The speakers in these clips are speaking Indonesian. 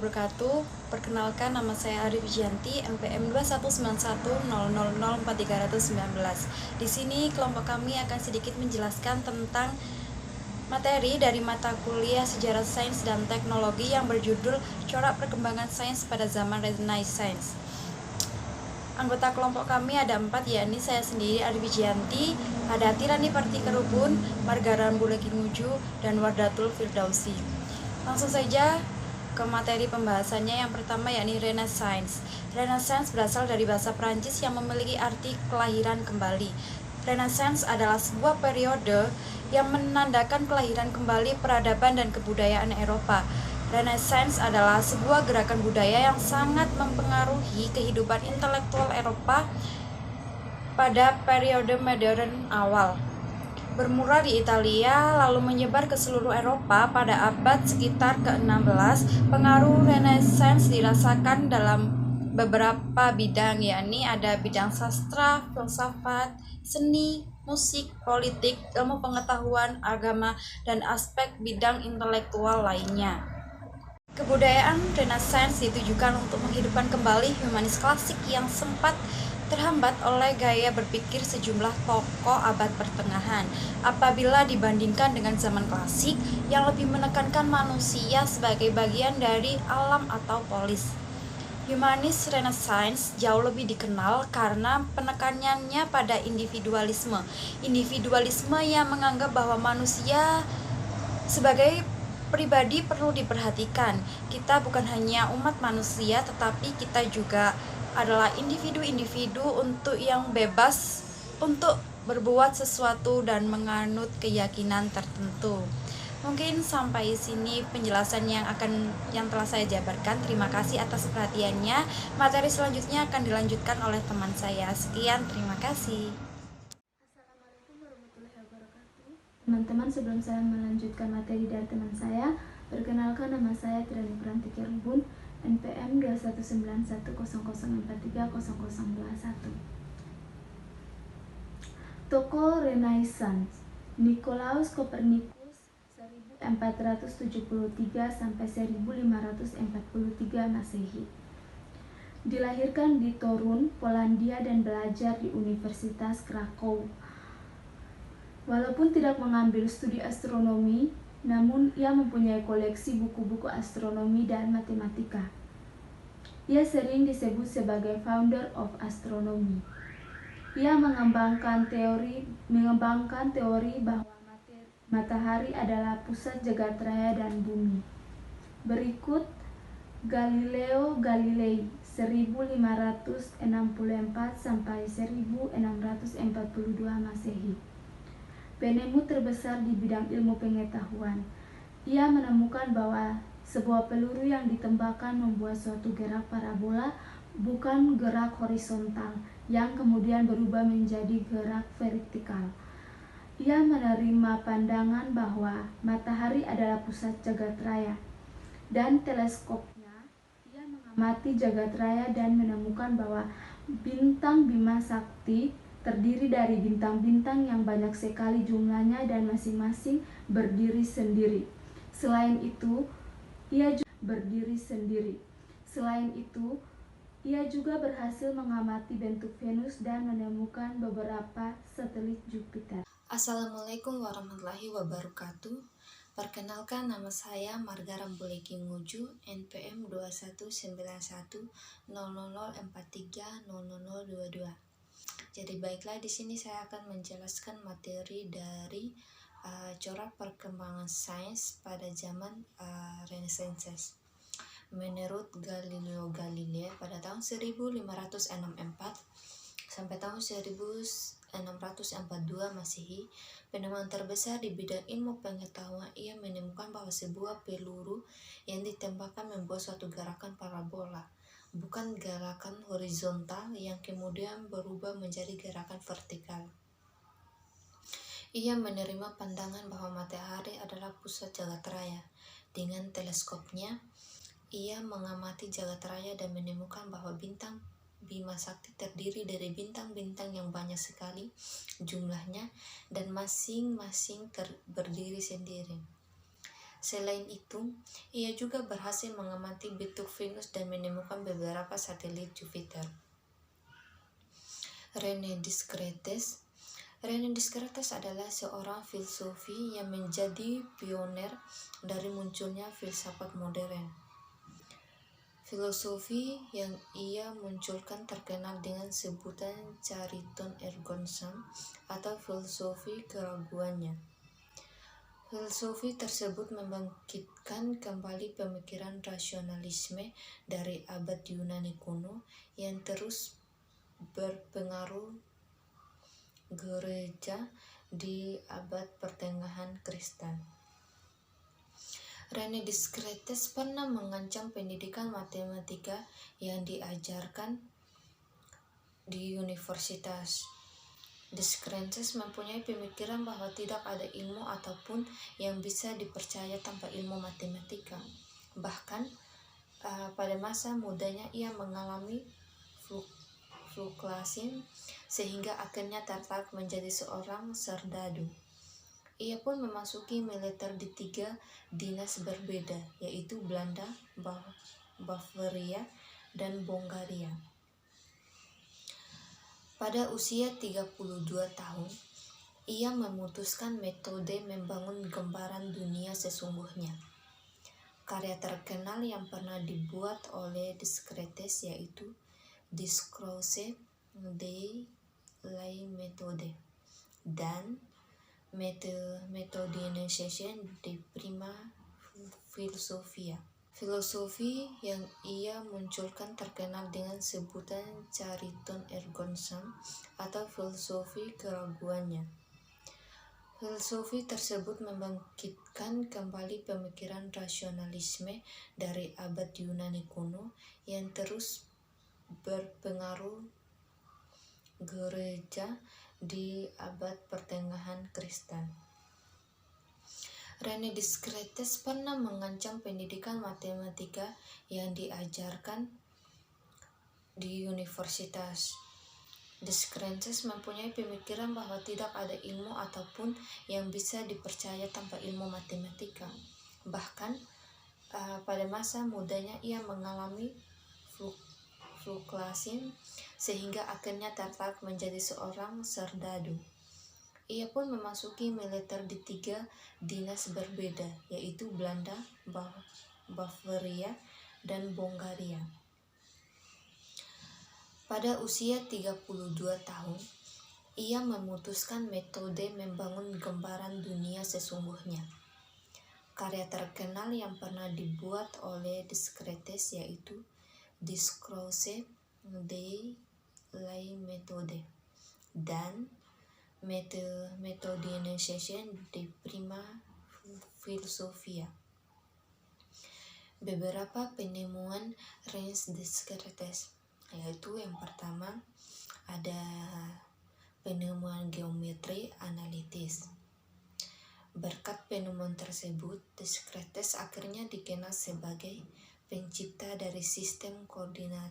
wabarakatuh. Perkenalkan, nama saya Arif Janti, NPM 21910004319. Di sini kelompok kami akan sedikit menjelaskan tentang materi dari mata kuliah Sejarah Sains dan Teknologi yang berjudul Corak Perkembangan Sains pada Zaman Renaissance. Anggota kelompok kami ada 4, yakni saya sendiri Arif Janti, ada Tirani Partikerubun, Margaran Bulekinguju, dan Wardatul Firdausi. Langsung saja ke materi pembahasannya. Yang pertama yakni Renaissance. Renaissance berasal dari bahasa Prancis yang memiliki arti kelahiran kembali. Renaissance adalah sebuah periode yang menandakan kelahiran kembali peradaban dan kebudayaan Eropa. Renaissance adalah sebuah gerakan budaya yang sangat mempengaruhi kehidupan intelektual Eropa pada periode modern awal. Bermula di Italia, lalu menyebar ke seluruh Eropa pada abad sekitar ke-16. Pengaruh Renaissance dirasakan dalam beberapa bidang, yakni ada bidang sastra, filsafat, seni, musik, politik, ilmu pengetahuan, agama, dan aspek bidang intelektual lainnya. Kebudayaan Renaissance ditujukan untuk menghidupkan kembali humanis klasik yang sempat terhambat oleh gaya berpikir sejumlah tokoh abad pertengahan apabila dibandingkan dengan zaman klasik yang lebih menekankan manusia sebagai bagian dari alam atau polis. Humanis Renaissance jauh lebih dikenal karena penekanannya pada individualisme yang menganggap bahwa manusia sebagai pribadi perlu diperhatikan. Kita bukan hanya umat manusia, tetapi kita juga adalah individu-individu yang bebas untuk berbuat sesuatu dan menganut keyakinan tertentu. Mungkin sampai sini penjelasan yang telah saya jabarkan. Terima kasih atas perhatiannya. Materi selanjutnya akan dilanjutkan oleh teman saya. Sekian, terima kasih. Assalamualaikum warahmatullahi wabarakatuh. Teman-teman, sebelum saya melanjutkan materi dari teman saya, perkenalkan, nama saya Tirani Partikerubun, NPM 2191004300021. Tokoh Renaissance Nicolaus Copernicus 1473 sampai 1543 Masehi. Dilahirkan di Torun, Polandia dan belajar di Universitas Krakow. Walaupun tidak mengambil studi astronomi, namun ia mempunyai koleksi buku-buku astronomi dan matematika. Ia sering disebut sebagai founder of astronomy. Ia mengembangkan teori bahwa matahari adalah pusat jagat raya dan bumi. Berikut Galileo Galilei 1564 sampai 1642 Masehi. Penemu terbesar di bidang ilmu pengetahuan. Ia menemukan bahwa sebuah peluru yang ditembakkan membuat suatu gerak parabola, bukan gerak horizontal, yang kemudian berubah menjadi gerak vertikal. Ia menerima pandangan bahwa matahari adalah pusat jagat raya, dan teleskopnya ia mengamati jagat raya dan menemukan bahwa bintang Bima Sakti terdiri dari bintang-bintang yang banyak sekali jumlahnya dan masing-masing berdiri sendiri. Selain itu, ia juga berhasil mengamati bentuk Venus dan menemukan beberapa satelit Jupiter. Assalamualaikum warahmatullahi wabarakatuh. Perkenalkan, nama saya Margaran Bulekinguju, NPM 2191000430022. Jadi baiklah, di sini saya akan menjelaskan materi dari corak perkembangan sains pada zaman Renaissance. Menurut Galileo Galilei, pada tahun 1564 sampai tahun 1642 Masehi, penemuan terbesar di bidang ilmu pengetahuan, ia menemukan bahwa sebuah peluru yang ditembakkan membuat suatu gerakan parabola, bukan gerakan horizontal yang kemudian berubah menjadi gerakan vertikal. Ia menerima pandangan bahwa matahari adalah pusat jagat raya. Dengan teleskopnya, ia mengamati jagat raya dan menemukan bahwa bintang Bima Sakti terdiri dari bintang-bintang yang banyak sekali jumlahnya dan masing-masing berdiri sendiri. Selain itu, ia juga berhasil mengamati bentuk Venus dan menemukan beberapa satelit Jupiter. René Descartes adalah seorang filsufi yang menjadi pioner dari munculnya filsafat modern. Filosofi yang ia munculkan terkenal dengan sebutan Chariton ergon sum atau filosofi keraguannya. Filosofi tersebut membangkitkan kembali pemikiran rasionalisme dari abad Yunani kuno yang terus berpengaruh gereja di abad pertengahan Kristen. René Descartes pernah mengancam pendidikan matematika yang diajarkan di universitas. Descartes mempunyai pemikiran bahwa tidak ada ilmu ataupun yang bisa dipercaya tanpa ilmu matematika. Bahkan pada masa mudanya ia mengalami fluktuasi sehingga akhirnya tertarik menjadi seorang serdadu. Ia pun memasuki militer di 3 dinas berbeda, yaitu Belanda, Bavaria, dan Bulgaria. Pada usia 32 tahun, ia memutuskan metode membangun gambaran dunia sesungguhnya. Karya terkenal yang pernah dibuat oleh Descartes yaitu Discours de la méthode dan Methodisation de prima philosophia. Filosofi yang ia munculkan terkenal dengan sebutan Chariton ergon sum atau filosofi keraguannya. Filosofi tersebut membangkitkan kembali pemikiran rasionalisme dari abad Yunani kuno yang terus berpengaruh gereja di abad pertengahan Kristen. René Descartes pernah mengancam pendidikan matematika yang diajarkan di universitas. Descartes mempunyai pemikiran bahwa tidak ada ilmu ataupun yang bisa dipercaya tanpa ilmu matematika. Bahkan pada masa mudanya ia mengalami fluktuasi sehingga akhirnya tertarik menjadi seorang serdadu. Ia pun memasuki militer di 3 dinas berbeda, yaitu Belanda, Bavaria, dan Bulgaria. Pada usia 32 tahun, ia memutuskan metode membangun gambaran dunia sesungguhnya. Karya terkenal yang pernah dibuat oleh Descartes yaitu Discours de la méthode dan Methodisation de prima philosophia. Beberapa penemuan René Descartes, yaitu yang pertama ada penemuan geometri analitis. Berkat penemuan tersebut, Descartes akhirnya dikenal sebagai pencipta dari sistem koordinat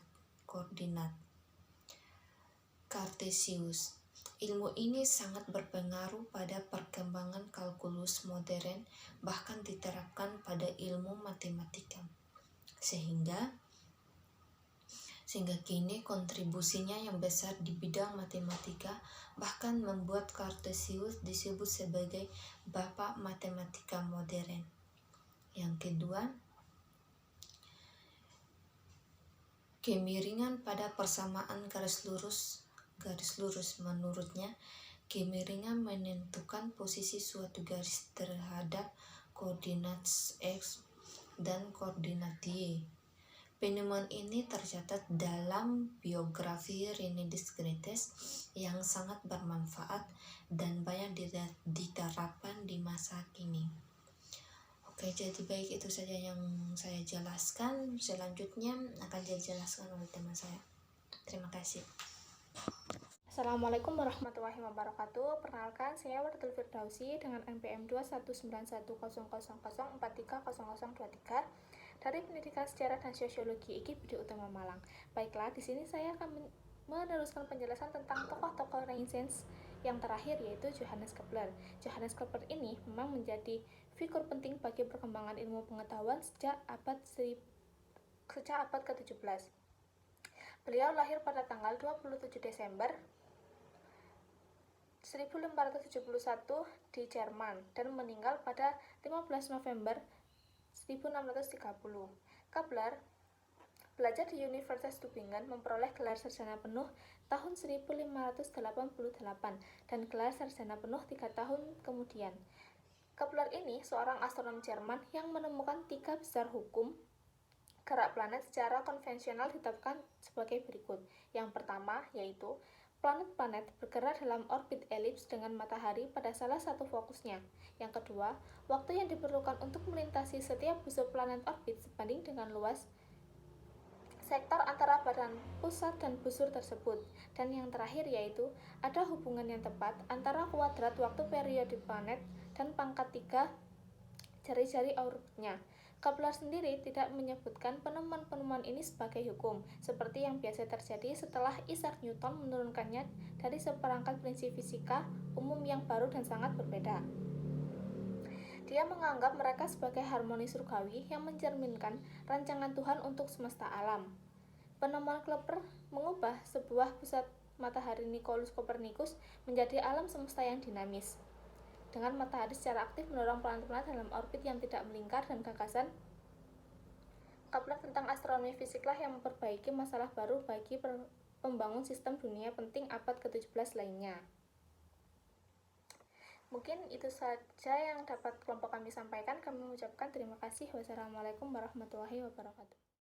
Cartesius. Ilmu ini sangat berpengaruh pada perkembangan kalkulus modern, bahkan diterapkan pada ilmu matematika. Sehingga kini kontribusinya yang besar di bidang matematika bahkan membuat Cartesius disebut sebagai bapak matematika modern. Yang kedua, kemiringan pada persamaan garis lurus. Menurutnya, kemiringan menentukan posisi suatu garis terhadap koordinat x dan koordinat y. Penemuan ini tercatat dalam biografi René Descartes yang sangat bermanfaat dan banyak diterapkan di masa kini. Oke, jadi baik, itu saja yang saya jelaskan. Selanjutnya akan dijelaskan oleh teman saya. Terima kasih. Assalamualaikum warahmatullahi wabarakatuh. Perkenalkan, saya Wardatul Firdausi dengan NPM 2191000430023 dari Pendidikan Sejarah dan Sosiologi IKIP Budi Utama Malang. Baiklah, di sini saya akan meneruskan penjelasan tentang tokoh-tokoh Renaissance yang terakhir, yaitu Johannes Kepler. Johannes Kepler ini memang menjadi figur penting bagi perkembangan ilmu pengetahuan sejak abad ke-17. Beliau lahir pada tanggal 27 Desember 1571 di Jerman dan meninggal pada 15 November 1630. Kepler belajar di Universitas Tübingen, memperoleh gelar sarjana penuh tahun 1588 dan gelar sarjana penuh 3 tahun kemudian. Kepler ini seorang astronom Jerman yang menemukan 3 besar hukum gerak planet secara konvensional ditetapkan sebagai berikut. Yang pertama yaitu planet-planet bergerak dalam orbit elips dengan matahari pada salah satu fokusnya. Yang kedua, waktu yang diperlukan untuk melintasi setiap busur planet orbit sebanding dengan luas sektor antara badan pusat dan busur tersebut. Dan yang terakhir yaitu ada hubungan yang tepat antara kuadrat waktu periode planet dan pangkat 3 jari-jari orbitnya. Kepler sendiri tidak menyebutkan penemuan-penemuan ini sebagai hukum, seperti yang biasa terjadi setelah Isaac Newton menurunkannya dari seperangkat prinsip fisika umum yang baru dan sangat berbeda. Dia menganggap mereka sebagai harmoni surgawi yang mencerminkan rancangan Tuhan untuk semesta alam. Penemuan Kepler mengubah sebuah pusat matahari Nicolaus Copernicus menjadi alam semesta yang dinamis, dengan matahari secara aktif mendorong planet-planet dalam orbit yang tidak melingkar, dan gagasan Kepler tentang astronomi fisiklah yang memperbaiki masalah baru bagi pembangun sistem dunia penting abad ke-17 lainnya. Mungkin itu saja yang dapat kelompok kami sampaikan. Kami mengucapkan terima kasih. Wassalamualaikum warahmatullahi wabarakatuh.